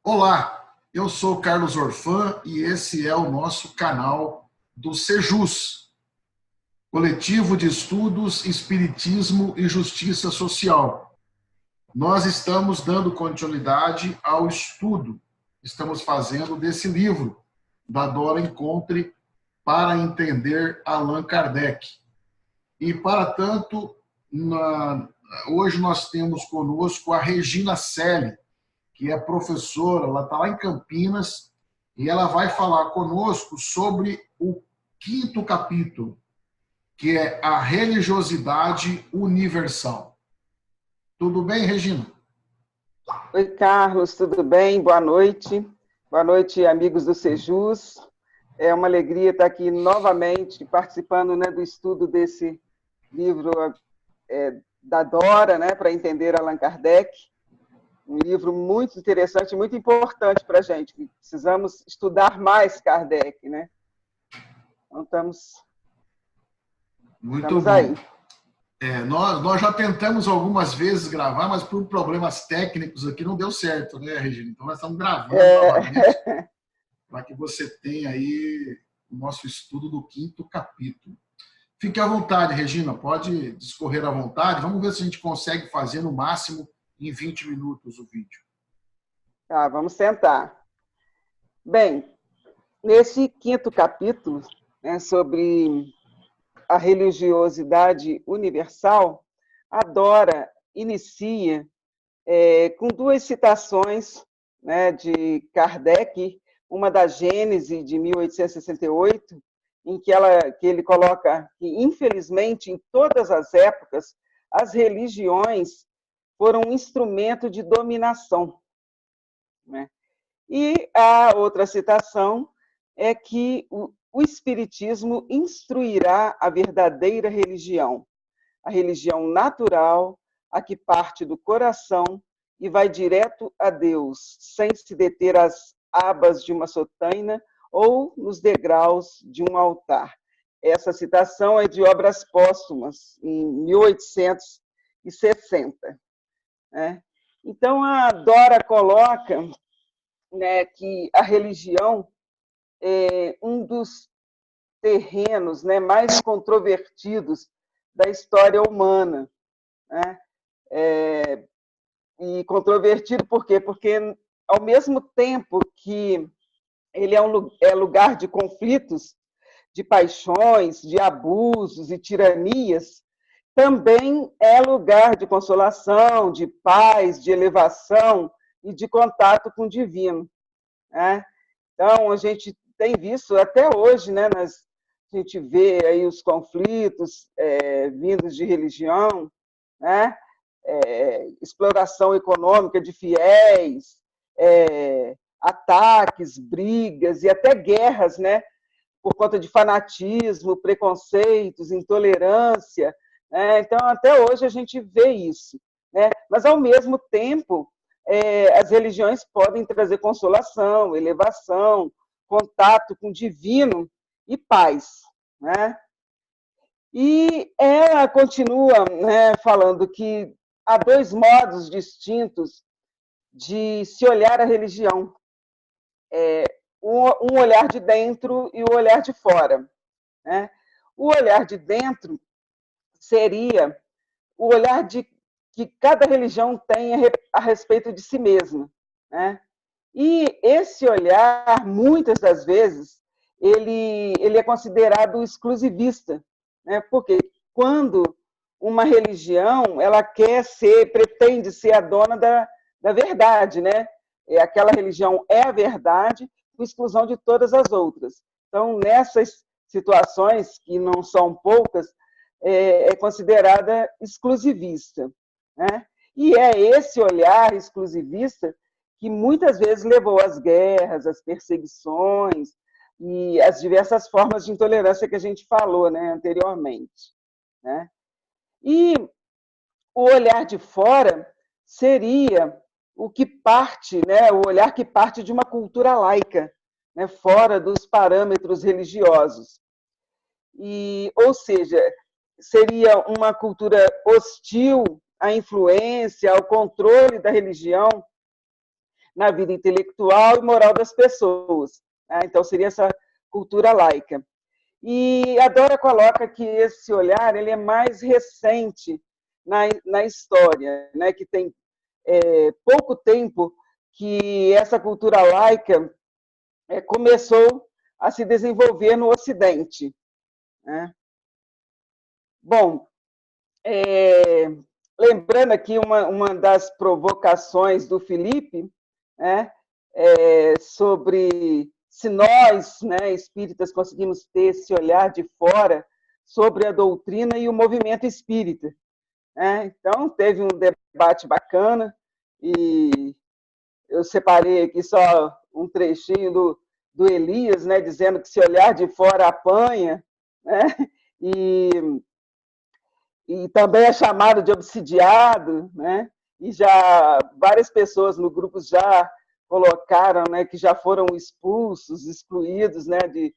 Olá, eu sou Carlos Orfan e esse é o nosso canal do Sejus, Coletivo de Estudos, Espiritismo e Justiça Social. Nós estamos dando continuidade ao estudo que estamos fazendo desse livro, da Dora Encontre, para entender Allan Kardec. E, para tanto, hoje nós temos conosco a Regina Selle, que é professora, ela está lá em Campinas, e ela vai falar conosco sobre o 5º capítulo, que é a religiosidade universal. Tudo bem, Regina? Oi, Carlos, tudo bem? Boa noite. Boa noite, amigos do Sejus. É uma alegria estar aqui novamente participando, do estudo desse livro da Dora, para entender Allan Kardec. Um livro muito interessante, muito importante para a gente. Precisamos estudar mais Kardec, Então, Muito bom. aí. Nós já tentamos algumas vezes gravar, mas por problemas técnicos aqui não deu certo, né, Regina? Então nós estamos gravando novamente para que você tenha aí o nosso estudo do 5º capítulo. Fique à vontade, Regina, pode discorrer à vontade. Vamos ver se a gente consegue fazer no máximo em 20 minutos o vídeo. Tá, vamos tentar. Bem, nesse 5º capítulo, sobre a religiosidade universal, a Dora inicia com 2 citações de Kardec, uma da Gênese, de 1868, em que ele coloca que, infelizmente, em todas as épocas, as religiões foram um instrumento de dominação. E a outra citação é que o Espiritismo instruirá a verdadeira religião, a religião natural, a que parte do coração e vai direto a Deus, sem se deter às abas de uma sotaina ou nos degraus de um altar. Essa citação é de Obras Póstumas, em 1860. Então, a Dora coloca que a religião é um dos terrenos mais controvertidos da história humana. E controvertido por quê? Porque, ao mesmo tempo que ele é lugar de conflitos, de paixões, de abusos e tiranias, também é lugar de consolação, de paz, de elevação e de contato com o divino. Então, a gente tem visto até hoje, a gente vê aí os conflitos vindos de religião, exploração econômica de fiéis, ataques, brigas e até guerras, por conta de fanatismo, preconceitos, intolerância. Então, até hoje a gente vê isso. Mas, ao mesmo tempo, as religiões podem trazer consolação, elevação, contato com o divino e paz. E ela continua falando que há 2 modos distintos de se olhar a religião. Um olhar de dentro e o olhar de fora. O olhar de dentro seria o olhar que cada religião tem a respeito de si mesma. E esse olhar, muitas das vezes, ele é considerado exclusivista, porque quando uma religião ela pretende ser a dona da verdade, aquela religião é a verdade, com exclusão de todas as outras. Então, nessas situações, que não são poucas, é considerada exclusivista. E é esse olhar exclusivista que muitas vezes levou às guerras, às perseguições e às diversas formas de intolerância que a gente falou anteriormente. E o olhar de fora seria o olhar que parte de uma cultura laica, fora dos parâmetros religiosos. Ou seja, seria uma cultura hostil à influência, ao controle da religião, na vida intelectual e moral das pessoas. Né? Então, seria essa cultura laica. E a Dora coloca que esse olhar ele é mais recente na história, né? Que tem pouco tempo que essa cultura laica começou a se desenvolver no Ocidente. Né? Bom, lembrando aqui uma das provocações do Felipe, né, sobre se nós, né, espíritas, conseguimos ter esse olhar de fora sobre a doutrina e o movimento espírita. Né? Então, teve um debate bacana, e eu separei aqui só um trechinho do Elias, né, dizendo que se olhar de fora apanha, né, e também é chamado de obsidiado, né, e já várias pessoas no grupo já colocaram, né, que já foram expulsos, excluídos, né, de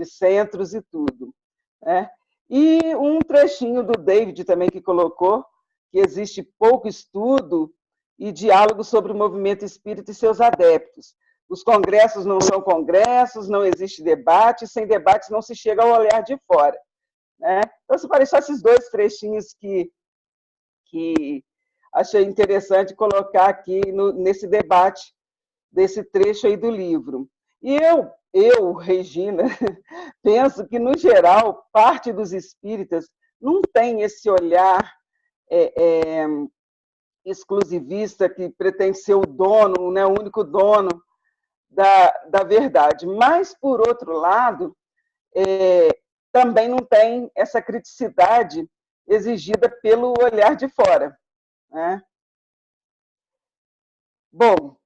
centros e tudo. Né? E um trechinho do David também que colocou que existe pouco estudo e diálogo sobre o movimento espírita e seus adeptos. Os congressos não são congressos, não existe debate, sem debates não se chega ao olhar de fora. Né? Então, eu separei só esses dois trechinhos que achei interessante colocar aqui nesse debate, desse trecho aí do livro. E eu, Regina, penso que, no geral, parte dos espíritas não tem esse olhar exclusivista que pretende ser o dono, né, o único dono da verdade. Mas, por outro lado, também não tem essa criticidade exigida pelo olhar de fora. Né? Bom,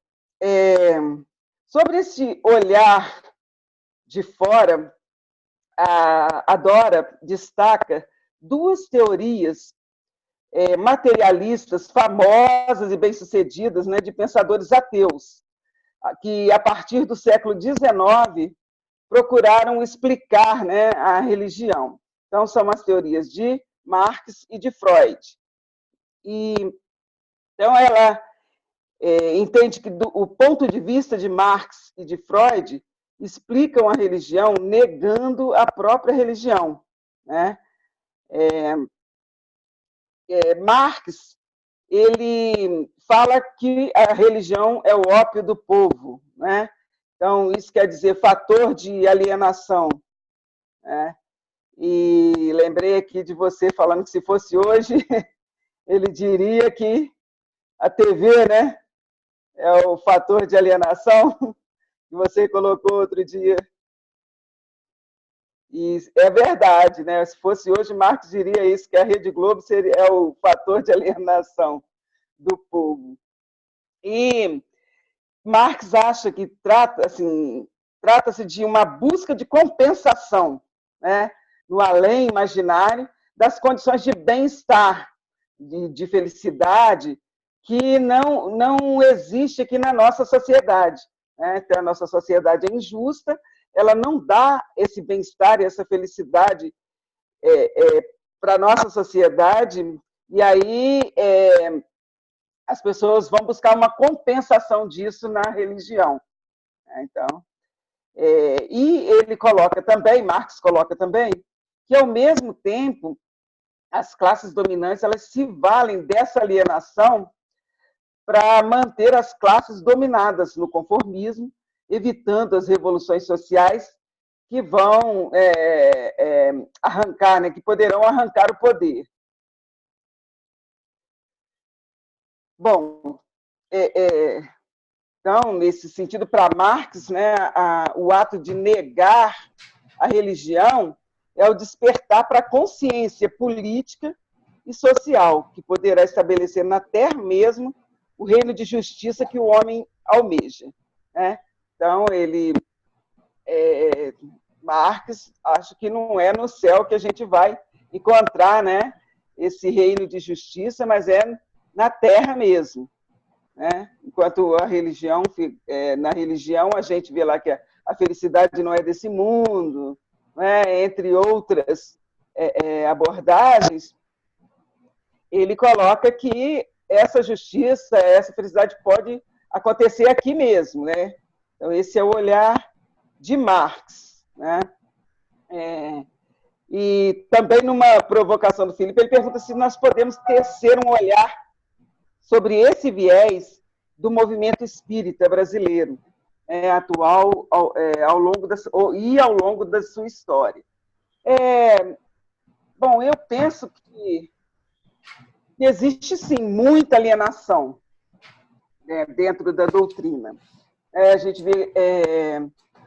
sobre esse olhar de fora, a Dora destaca duas teorias materialistas famosas e bem-sucedidas, né, de pensadores ateus, que, a partir do século XIX, procuraram explicar, né, a religião. Então, são as teorias de Marx e de Freud. Então, ela entende que o ponto de vista de Marx e de Freud explicam a religião negando a própria religião. Né? Marx ele fala que a religião é o ópio do povo. Né? Então, isso quer dizer fator de alienação. Né? E lembrei aqui de você falando que, se fosse hoje, ele diria que a TV, né, é o fator de alienação, que você colocou outro dia. E é verdade, né? Se fosse hoje, Marx diria isso, que a Rede Globo é o fator de alienação do povo. E Marx acha que trata-se de uma busca de compensação, né, no além imaginário, das condições de bem-estar, de felicidade, que não existe aqui na nossa sociedade. Né? Então, a nossa sociedade é injusta, ela não dá esse bem-estar e essa felicidade para a nossa sociedade, e aí as pessoas vão buscar uma compensação disso na religião. Então, e ele coloca também, Marx coloca também, que, ao mesmo tempo, as classes dominantes elas se valem dessa alienação para manter as classes dominadas no conformismo, evitando as revoluções sociais que vão arrancar, né, que poderão arrancar o poder. Bom, então, nesse sentido, para Marx, né, o ato de negar a religião é o despertar para a consciência política e social, que poderá estabelecer na Terra mesmo o reino de justiça que o homem almeja. Né? Então, Marx acha que não é no céu que a gente vai encontrar, né, esse reino de justiça, mas é na Terra mesmo. Né? Enquanto na religião a gente vê lá que a felicidade não é desse mundo, né? Entre outras abordagens, ele coloca que essa justiça, essa felicidade pode acontecer aqui mesmo, né? Então, esse é o olhar de Marx, né? E também, numa provocação do Felipe, ele pergunta se nós podemos tecer um olhar sobre esse viés do movimento espírita brasileiro, atual, ao longo da sua história. Bom, eu penso que existe, sim, muita alienação, dentro da doutrina. A gente vê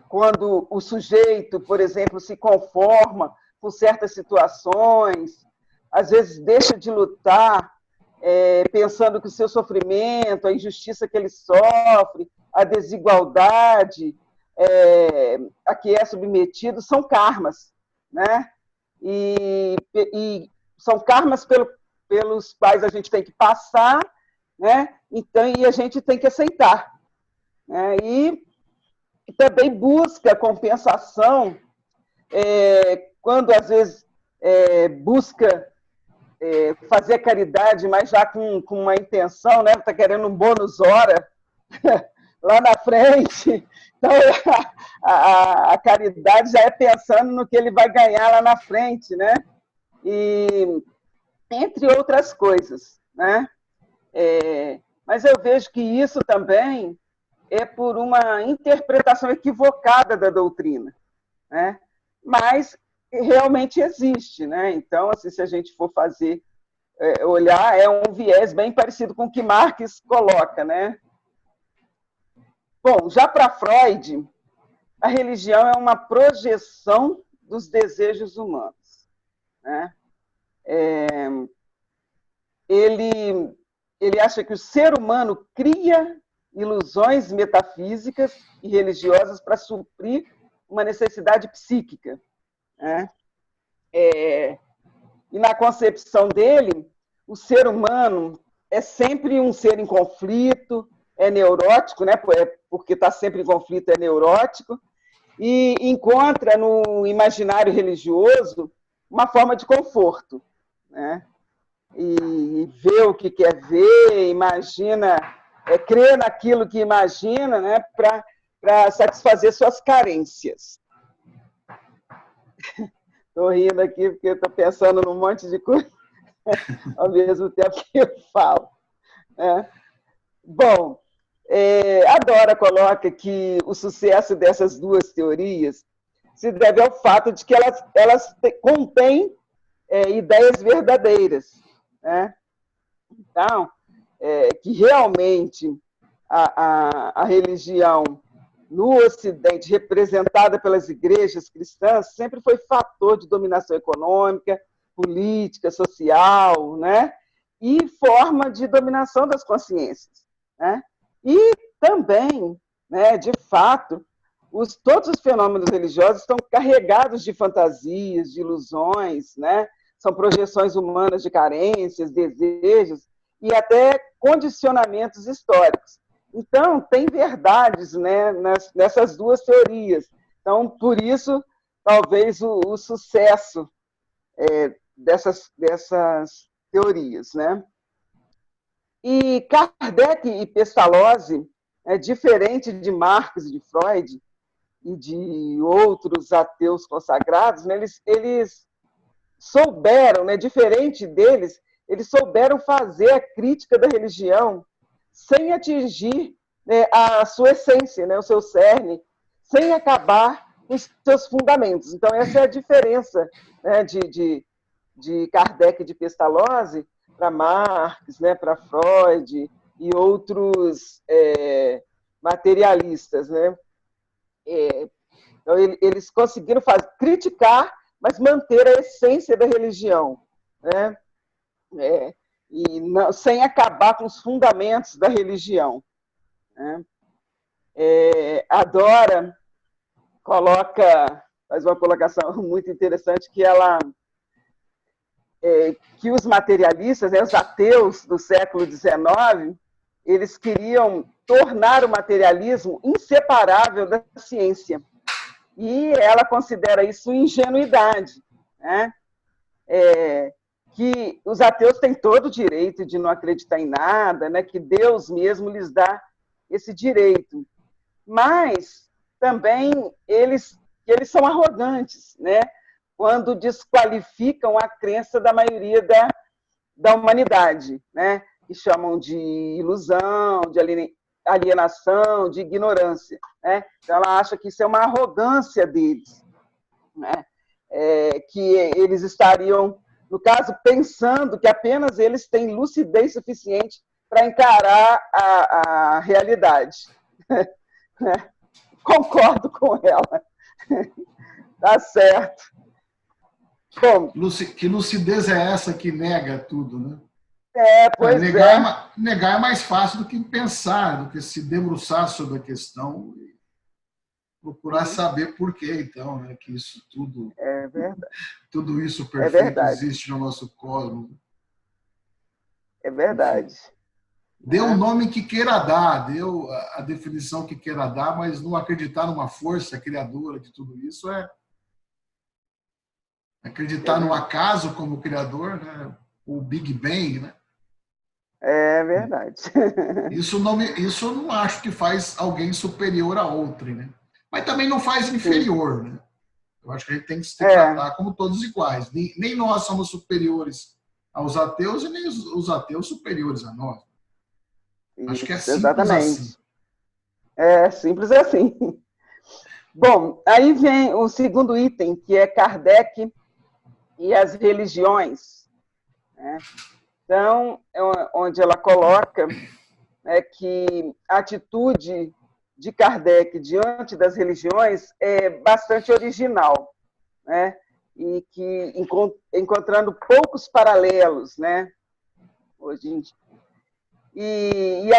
quando o sujeito, por exemplo, se conforma com certas situações, às vezes deixa de lutar, pensando que o seu sofrimento, a injustiça que ele sofre, a desigualdade a que é submetido são karmas, né? E são karmas pelos quais a gente tem que passar, né? Então, e a gente tem que aceitar, né? E também busca compensação, quando às vezes busca fazer caridade, mas já com uma intenção, né? Está querendo um bônus hora lá na frente. Então, a caridade já é pensando no que ele vai ganhar lá na frente, né? E entre outras coisas, né? Mas eu vejo que isso também é por uma interpretação equivocada da doutrina, né? Mas realmente existe, né? Então, assim, se a gente for olhar, é um viés bem parecido com o que Marx coloca, né? Bom, já para Freud, a religião é uma projeção dos desejos humanos, né? Ele acha que o ser humano cria ilusões metafísicas e religiosas para suprir uma necessidade psíquica, né? E na concepção dele, o ser humano é sempre um ser em conflito, é neurótico, né? Porque está sempre em conflito, é neurótico, e encontra no imaginário religioso uma forma de conforto, né? E vê o que quer ver, imagina, crê naquilo que imagina, né? Para satisfazer suas carências. Estou rindo aqui porque estou pensando num monte de coisa ao mesmo tempo que eu falo. Bom, a Dora coloca que o sucesso dessas duas teorias se deve ao fato de que elas contêm ideias verdadeiras, né? Então, que realmente a religião no Ocidente, representada pelas igrejas cristãs, sempre foi fator de dominação econômica, política, social, né? E forma de dominação das consciências, né? E também, né, de fato, todos os fenômenos religiosos estão carregados de fantasias, de ilusões, né? São projeções humanas de carências, desejos e até condicionamentos históricos. Então, tem verdades, né, nessas duas teorias. Então, por isso, talvez o sucesso dessas teorias, né? E Kardec e Pestalozzi, diferente de Marx e de Freud e de outros ateus consagrados, né, eles souberam, né, diferente deles, eles souberam fazer a crítica da religião sem atingir, né, a sua essência, né, o seu cerne, sem acabar com os seus fundamentos. Então, essa é a diferença, né, de Kardec e de Pestalozzi para Marx, né, para Freud e outros materialistas, né? Então, eles conseguiram criticar, mas manter a essência da religião, né? E não, sem acabar com os fundamentos da religião, né? A Dora faz uma colocação muito interessante, que os materialistas, né, os ateus do século XIX, eles queriam tornar o materialismo inseparável da ciência. E ela considera isso ingenuidade, né? Que os ateus têm todo o direito de não acreditar em nada, né? Que Deus mesmo lhes dá esse direito. Mas também eles são arrogantes, né? Quando desqualificam a crença da maioria da humanidade, né? Que chamam de ilusão, de alienação, de ignorância, né? Então, ela acha que isso é uma arrogância deles, né? Que eles estariam, no caso, pensando que apenas eles têm lucidez suficiente para encarar a realidade. Concordo com ela. Tá certo. Bom, que lucidez é essa que nega tudo, né? Pois negar é mais fácil do que pensar, do que se debruçar sobre a questão e procurar saber por quê, então, né? Que isso tudo, tudo isso perfeito existe no nosso cosmos. É verdade. Dê o nome que queira dar, deu a definição que queira dar, mas não acreditar numa força criadora de tudo isso é acreditar no acaso como criador, né? O Big Bang, né? É verdade. Isso eu não acho que faz alguém superior a outro, né? Mas também não faz inferior, né? Eu acho que a gente tem que se tratar como todos iguais. Nem nós somos superiores aos ateus e nem os ateus superiores a nós. Isso, acho que é simples exatamente. assim. É simples assim. Bom, aí vem o segundo item, que é Kardec e as religiões, né? Então, onde ela coloca que a atitude de Kardec diante das religiões é bastante original, né? E que encontrando poucos paralelos, né? Hoje em dia. E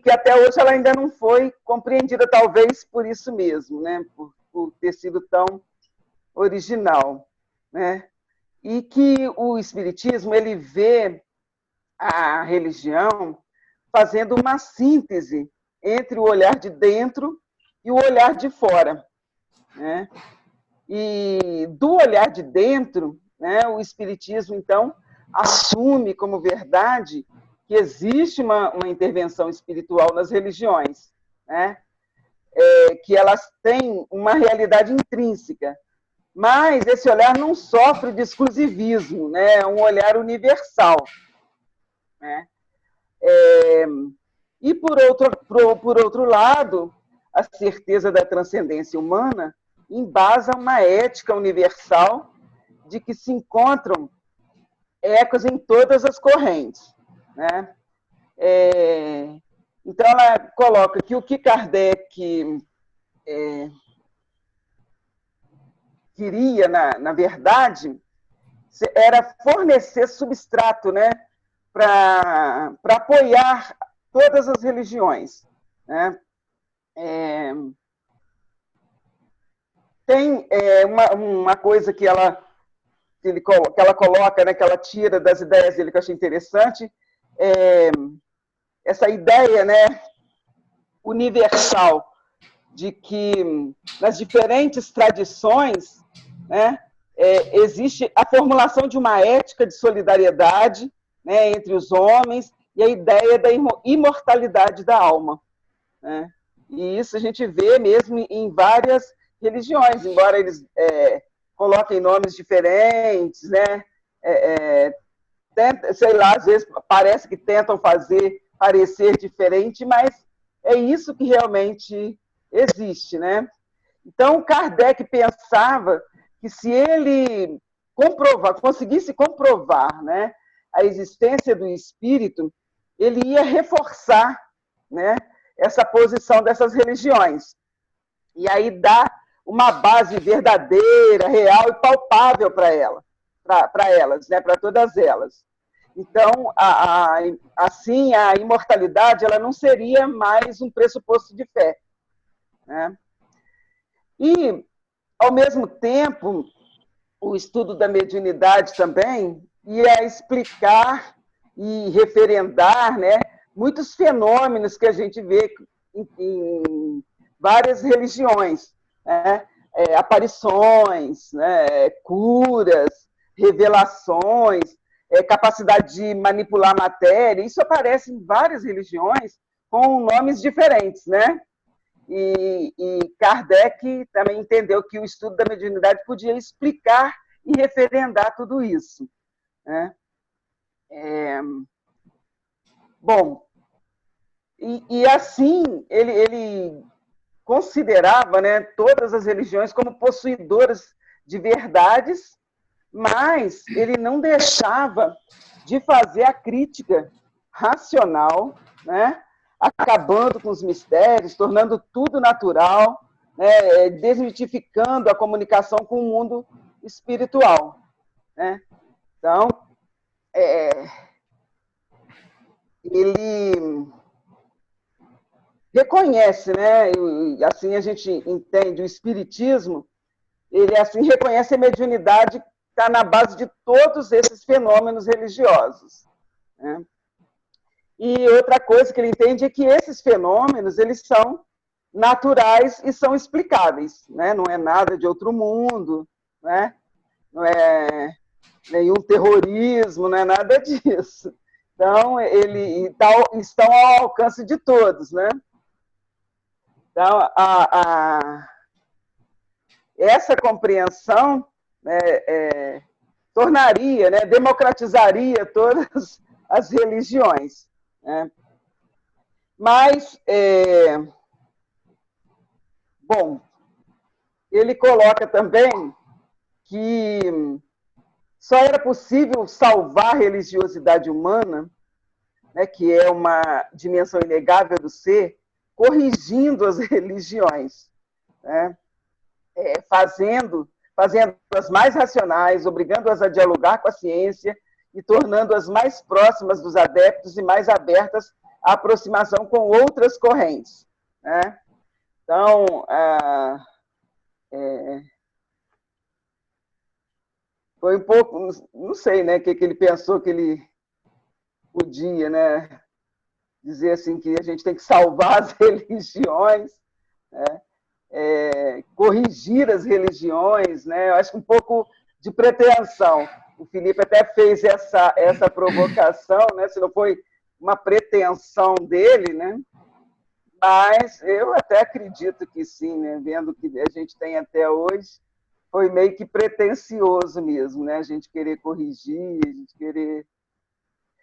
que até hoje ela ainda não foi compreendida, talvez por isso mesmo, né? Por ter sido tão original, né? E que o Espiritismo ele vê a religião fazendo uma síntese entre o olhar de dentro e o olhar de fora, né? E do olhar de dentro, né, o Espiritismo, então, assume como verdade que existe uma intervenção espiritual nas religiões, né? Que elas têm uma realidade intrínseca, mas esse olhar não sofre de exclusivismo, né? É um olhar universal, né? E, por outro lado, a certeza da transcendência humana embasa uma ética universal de que se encontram ecos em todas as correntes, né? Então, ela coloca que o que Kardec queria, na verdade, era fornecer substrato, né, para apoiar todas as religiões, né? Tem uma coisa que ela coloca, né, que ela tira das ideias dele, que eu achei interessante, essa ideia, né, universal de que nas diferentes tradições, né, existe a formulação de uma ética de solidariedade, né, entre os homens e a ideia da imortalidade da alma, né? E isso a gente vê mesmo em várias religiões, embora eles coloquem nomes diferentes, né? Sei lá, às vezes parece que tentam fazer parecer diferente, mas é isso que realmente existe, né? Então, Kardec pensava que se ele conseguisse comprovar, né, a existência do espírito, ele ia reforçar, né, essa posição dessas religiões. E aí dá uma base verdadeira, real e palpável para elas, né, para todas elas. Então, assim, a imortalidade ela não seria mais um pressuposto de fé, né? E, ao mesmo tempo, o estudo da mediunidade também ia explicar e referendar, né, muitos fenômenos que a gente vê em várias religiões, né? Aparições, né? Curas, revelações, capacidade de manipular matéria. Isso aparece em várias religiões com nomes diferentes, né? E Kardec também entendeu que o estudo da mediunidade podia explicar e referendar tudo isso, né? Bom, e assim ele considerava, né, todas as religiões como possuidoras de verdades, mas ele não deixava de fazer a crítica racional, né, acabando com os mistérios, tornando tudo natural, né, desmitificando a comunicação com o mundo espiritual, né? Então, ele reconhece, né, e assim a gente entende o espiritismo, ele assim reconhece a mediunidade que está na base de todos esses fenômenos religiosos, né? E outra coisa que ele entende é que esses fenômenos, eles são naturais e são explicáveis, né? Não é nada de outro mundo, né? Não é nenhum terrorismo, não é nada disso. Então, estão ao alcance de todos, né? Então, essa compreensão, né, tornaria, né, democratizaria todas as religiões, né? Mas, bom, ele coloca também que só era possível salvar a religiosidade humana, né, que é uma dimensão inegável do ser, corrigindo as religiões, né? Fazendo-as mais racionais, obrigando-as a dialogar com a ciência e tornando-as mais próximas dos adeptos e mais abertas à aproximação com outras correntes, né? Então, foi um pouco, não sei, né, o que ele pensou que ele podia, né, dizer assim que a gente tem que salvar as religiões, né? Corrigir as religiões, né? Eu acho que um pouco de pretensão. O Felipe até fez essa provocação, né? Se não foi uma pretensão dele, né? Mas eu até acredito que sim, né? Vendo o que a gente tem até hoje, foi meio que pretensioso mesmo, né? A gente querer corrigir, a gente querer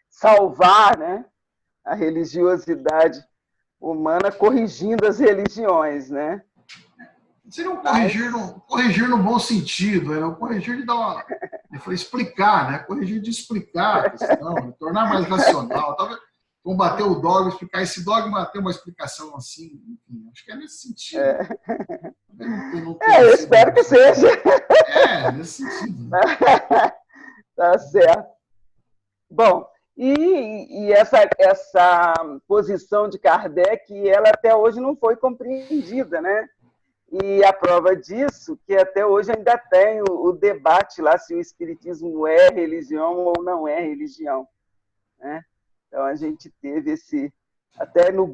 salvar, né, a religiosidade humana corrigindo as religiões, né? Seria um corrigir no bom sentido, né? Um corrigir de dar uma, de explicar, né? Corrigir de explicar a questão, de tornar mais racional, talvez combater o dogma, explicar esse dogma, ter uma explicação assim, enfim, acho que é nesse sentido. Eu espero que seja. Nesse sentido. Tá certo. Bom, e essa posição de Kardec, ela até hoje não foi compreendida, né? E a prova disso, que até hoje ainda tem o debate lá se o espiritismo é religião ou não é religião, né? Então a gente teve até no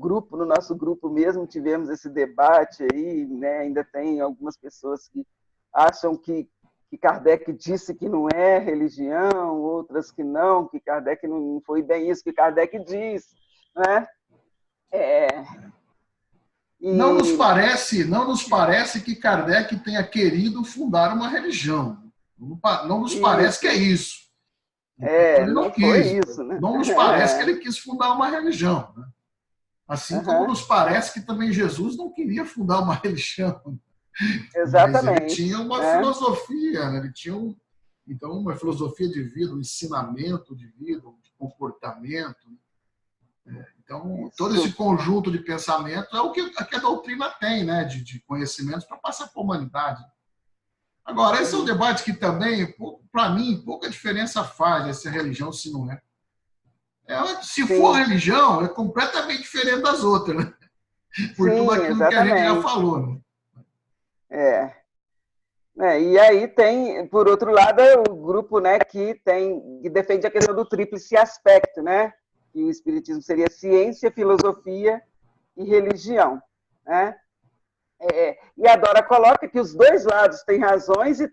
nosso grupo mesmo, tivemos esse debate aí, né? Ainda tem algumas pessoas que acham que Kardec disse que não é religião, outras que não, que Kardec não foi bem isso que Kardec diz, né? Não nos parece que Kardec tenha querido fundar uma religião. Não nos parece que é isso. Ele não quis. Foi isso, né? Não nos parece que ele quis fundar uma religião, né? Assim como nos parece que também Jesus não queria fundar uma religião. Exatamente. Mas ele tinha uma filosofia, né? Ele tinha uma filosofia de vida, um ensinamento de vida, de comportamento. Então, todo esse conjunto de pensamento é o que a doutrina tem, né? De conhecimentos para passar para a humanidade. Agora, esse é um debate que também, para mim, pouca diferença faz se é religião, se não é. Se for religião, é completamente diferente das outras, né? Por tudo aquilo que a gente já falou, né? E aí tem, por outro lado, o grupo, né, que defende a questão do tríplice aspecto, né? Que o espiritismo seria ciência, filosofia e religião, né? E a Dora coloca que os dois lados têm razões e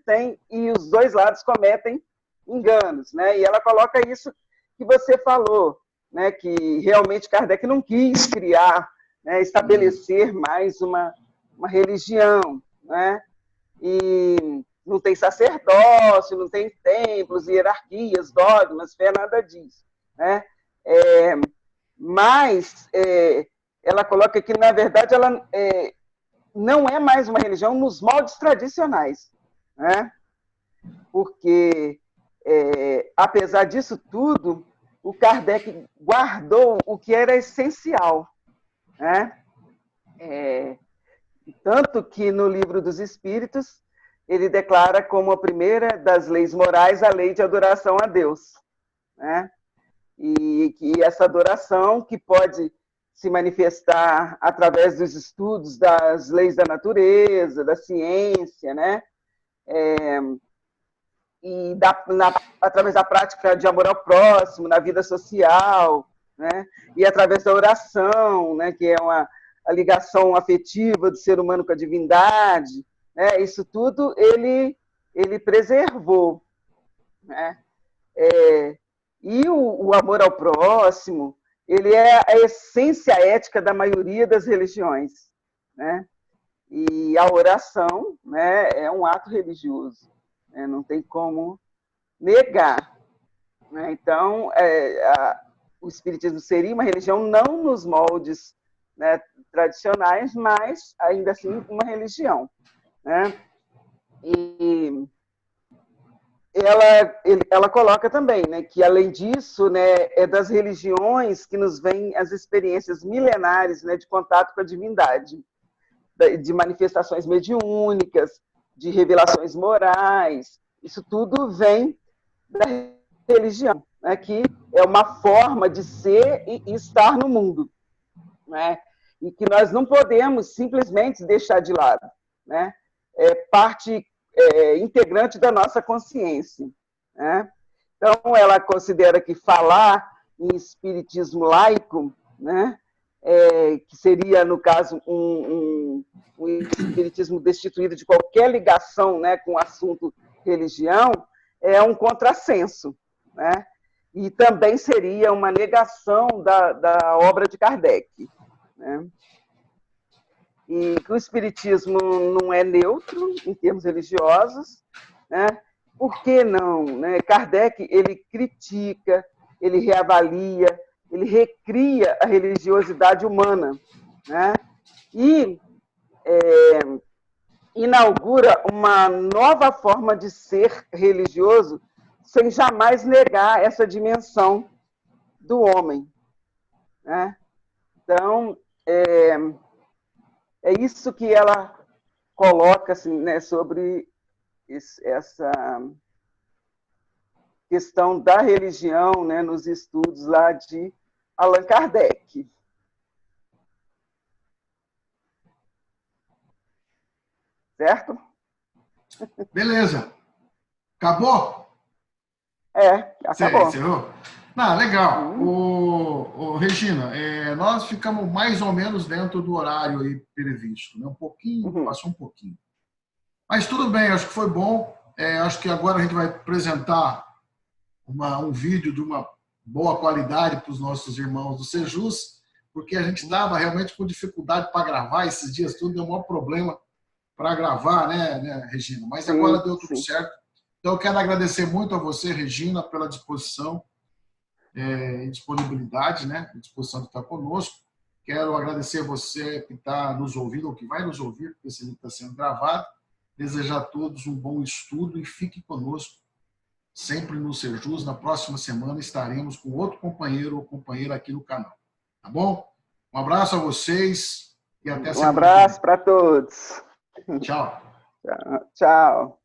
os dois lados cometem enganos, né? E ela coloca isso que você falou, né, que realmente Kardec não quis criar, né, estabelecer mais uma religião, né? E não tem sacerdócio, não tem templos, hierarquias, dogmas, fé, nada disso, né? Mas ela coloca que, na verdade, ela não é mais uma religião nos moldes tradicionais, né? Porque, apesar disso tudo, o Kardec guardou o que era essencial, né? Tanto que no Livro dos Espíritos ele declara como a primeira das leis morais a lei de adoração a Deus, né? E que essa adoração que pode se manifestar através dos estudos das leis da natureza, da ciência, né? E através da prática de amor ao próximo, na vida social, né? E através da oração, né? Que é a ligação afetiva do ser humano com a divindade, né? Isso tudo ele preservou, né? E o amor ao próximo, ele é a essência ética da maioria das religiões, né? E a oração, né, é um ato religioso, né? Não tem como negar, né? Então, o Espiritismo seria uma religião não nos moldes, né, tradicionais, mas ainda assim uma religião, né? E ela coloca também, né, que além disso, né, é das religiões que nos vêm as experiências milenares, né, de contato com a divindade, de manifestações mediúnicas, de revelações morais. Isso tudo vem da religião, né, que é uma forma de ser e estar no mundo, né? E que nós não podemos simplesmente deixar de lado, né? É parte integrante da nossa consciência, né? Então, ela considera que falar em espiritismo laico, né, que seria, no caso, um espiritismo destituído de qualquer ligação, né, com o assunto religião, é um contrassenso, né? E também seria uma negação da obra de Kardec, né? E que o espiritismo não é neutro em termos religiosos, né? Por que não, né? Kardec, ele critica, ele reavalia, ele recria a religiosidade humana, né? E inaugura uma nova forma de ser religioso sem jamais negar essa dimensão do homem, né? Então, é isso que ela coloca assim, né, sobre essa questão da religião, né, nos estudos lá de Allan Kardec. Certo? Beleza. Acabou? Acabou. Encerrou? Não, legal. Regina, nós ficamos mais ou menos dentro do horário aí previsto, né? Um pouquinho, passou um pouquinho. Mas tudo bem, acho que foi bom. Acho que agora a gente vai apresentar um vídeo de uma boa qualidade para os nossos irmãos do Sejus, porque a gente estava realmente com dificuldade para gravar esses dias, tudo deu um maior problema para gravar, né, Regina? Mas agora deu tudo certo. Então, eu quero agradecer muito a você, Regina, pela disposição e disponibilidade, né? Disposição de estar conosco. Quero agradecer a você que está nos ouvindo, ou que vai nos ouvir, porque esse vídeo está sendo gravado. Desejar a todos um bom estudo e fique conosco sempre no Sejus. Na próxima semana estaremos com outro companheiro ou companheira aqui no canal. Tá bom? Um abraço a vocês e até semana. Um abraço para todos. Tchau. Tchau.